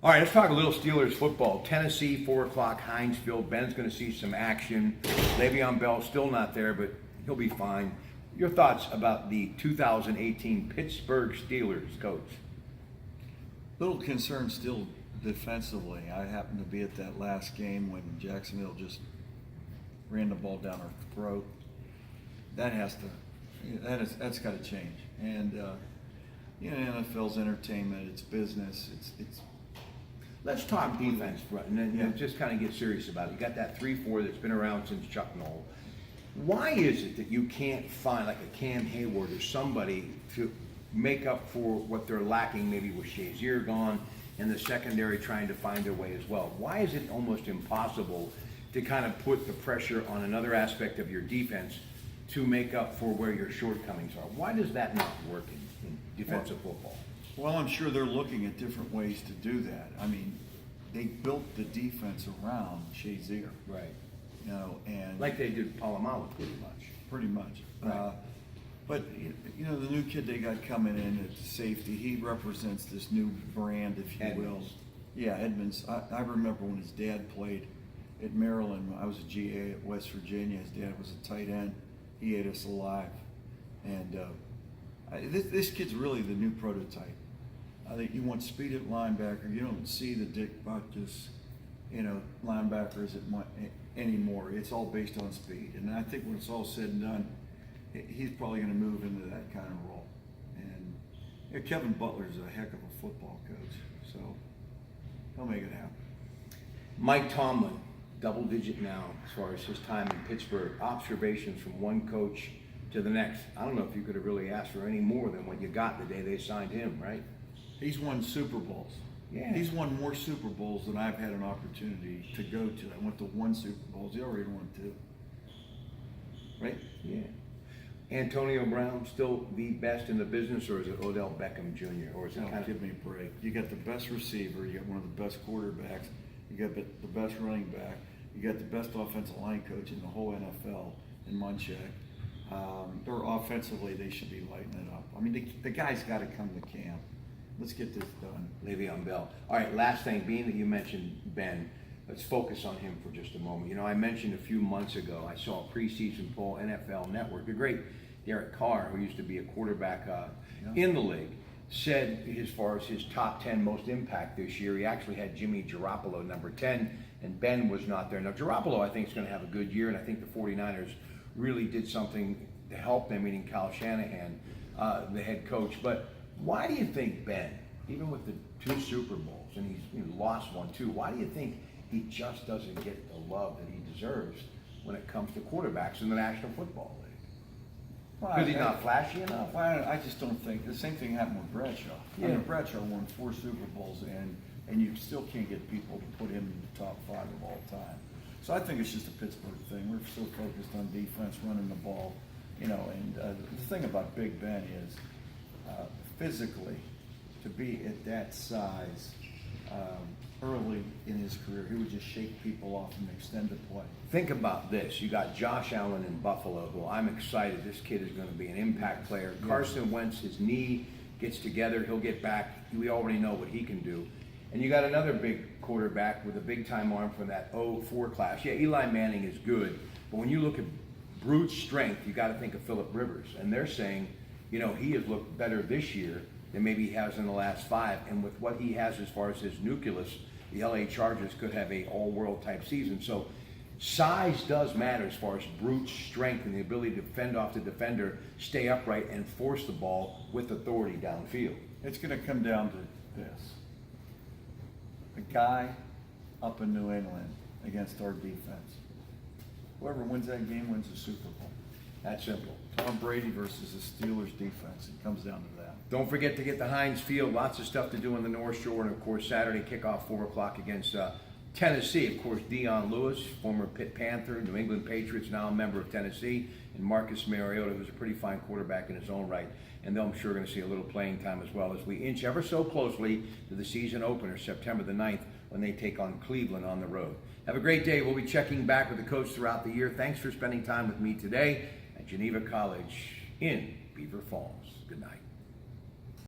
All right, let's talk a little Steelers football. Tennessee, 4 o'clock, Heinz Field. Ben's going to see some action. Le'Veon Bell still not there, but he'll be fine. Your thoughts about the 2018 Pittsburgh Steelers, Coach? Little concerned still defensively. I happened to be at that last game when Jacksonville just ran the ball down our throat. That's got to change. And NFL's entertainment, it's business, it's. Let's talk defense, and then just kind of get serious about it. You got that 3-4 that's been around since Chuck Noll. Why is it that you can't find like a Cam Hayward or somebody to make up for what they're lacking, maybe with Shazier gone and the secondary trying to find their way as well? Why is it almost impossible to kind of put the pressure on another aspect of your defense to make up for where your shortcomings are? Why does that not work in defensive football? Well, I'm sure they're looking at different ways to do that. I mean, they built the defense around Shazier. Right. And like they did Polamalu pretty much. Right. But the new kid they got coming in at safety, he represents this new brand, if you will. Yeah, Edmonds. I remember when his dad played at Maryland. I was a GA at West Virginia. His dad was a tight end. He ate us alive. And this kid's really the new prototype. I think you want speed at linebacker. You don't see the Dick Butkus, linebackers anymore. It's all based on speed. And I think when it's all said and done, he's probably going to move into that kind of role. And Kevin Butler's a heck of a football coach, so he'll make it happen. Mike Tomlin, double digit now as far as his time in Pittsburgh. Observations from one coach to the next. I don't know if you could have really asked for any more than what you got the day they signed him, right? He's won Super Bowls. Yeah. He's won more Super Bowls than I've had an opportunity to go to. I went to 1 Super Bowl. He already won 2. Right? Yeah. Antonio Brown still the best in the business, or is it Odell Beckham Jr.? Or is it kind of give me a break? You got the best receiver. You got one of the best quarterbacks. You got the best running back. You got the best offensive line coach in the whole NFL in Munchak. Or offensively, they should be lighting it up. I mean, the guy's got to come to camp. Let's get this done. Le'Veon Bell. All right, last thing, being that you mentioned Ben, let's focus on him for just a moment. I mentioned a few months ago, I saw a preseason poll, NFL Network, the great Derek Carr, who used to be a quarterback in the league, said as far as his top 10 most impact this year, he actually had Jimmy Garoppolo number 10, and Ben was not there. Now, Garoppolo, I think, is going to have a good year, and I think the 49ers really did something to help them, meaning Kyle Shanahan, the head coach. But why do you think Ben, even with the 2 Super Bowls, and he's lost 1 too, why do you think he just doesn't get the love that he deserves when it comes to quarterbacks in the National Football League? Because he's not flashy enough? Well, I just don't think. The same thing happened with Bradshaw. Yeah. I mean, Bradshaw won 4 Super Bowls, and you still can't get people to put him in the top 5 of all time. So I think it's just a Pittsburgh thing. We're so focused on defense, running the ball, and the thing about Big Ben is physically, to be at that size early in his career, he would just shake people off and extend the play. Think about this. You got Josh Allen in Buffalo, who I'm excited. This kid is going to be an impact player. Yeah. Carson Wentz, his knee gets together. He'll get back. We already know what he can do. And you got another big quarterback with a big-time arm from that 04 class. Yeah, Eli Manning is good. But when you look at brute strength, you got to think of Phillip Rivers. And they're saying, he has looked better this year than maybe he has in the last 5. And with what he has as far as his nucleus, the LA Chargers could have a all-world type season. So size does matter as far as brute strength and the ability to fend off the defender, stay upright, and force the ball with authority downfield. It's going to come down to this. A guy up in New England against our defense. Whoever wins that game wins the Super Bowl. That's simple. Tom Brady versus the Steelers defense. It comes down to that. Don't forget to get the Heinz Field. Lots of stuff to do on the North Shore. And, of course, Saturday kickoff, 4 o'clock against Tennessee. Of course, Deion Lewis, former Pitt Panther, New England Patriots, now a member of Tennessee. And Marcus Mariota, who's a pretty fine quarterback in his own right. And I'm sure going to see a little playing time as well as we inch ever so closely to the season opener, September the 9th, when they take on Cleveland on the road. Have a great day. We'll be checking back with the coach throughout the year. Thanks for spending time with me today at Geneva College in Beaver Falls. Good night.